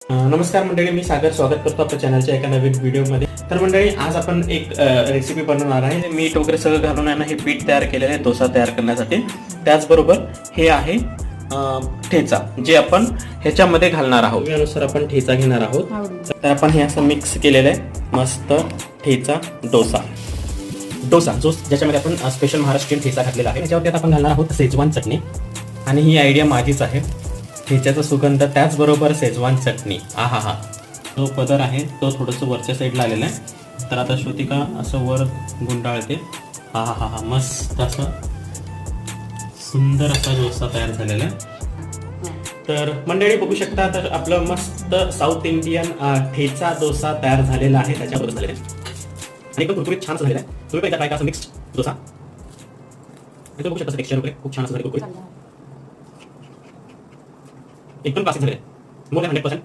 नमस्कार मंडळी, मी सागर स्वागत करतो आपल्या चॅनलच्या एका नवीन व्हिडिओमध्ये. तर मंडळी, आज आपण एक रेसिपी बनवणार आहे. मीठ वगैरे सगळं घालून आहे ना हे पीठ तयार केलेलं आहे डोसा तयार करण्यासाठी. त्याचबरोबर हे आहे ठेचा, जे आपण ह्याच्यामध्ये घालणार आहोत. यानुसार आपण ठेचा घेणार आहोत. तर आपण हे असं मिक्स केलेलं आहे मस्त ठेचा डोसा जो ज्याच्यामध्ये आपण स्पेशल महाराष्ट्रीयन ठेचा घातलेला आहे. त्याच्यावरती आता आपण घालणार आहोत शेजवान चटणी. आणि ही आयडिया माझीच आहे. ठेच्याचा सुगंध, त्याचबरोबर शेजवान चटणी. हा जो पदर आहे तो थोडंसं वरच्या साईडला आलेला आहे. तर आता श्रुतिका असं वर गुंडाळते. हा मस्त असं सुंदर असा डोसा तयार झालेला आहे. तर मंडळी बघू शकता, तर आपलं मस्त साऊथ इंडियन ठेचा डोसा तयार झालेला आहे. त्याच्याबरोबर झालेला आहे आणि एकदम कुरकुरीत छान झालेला आहे. तुम्ही पहिला ट्राय करा मिक्स डोसा. तुम्ही बघू शकता टेक्स्चर वगैरे खूप छान असं कुरकुरीत, एकदम क्लासिक झालेलं आहे. More than 100%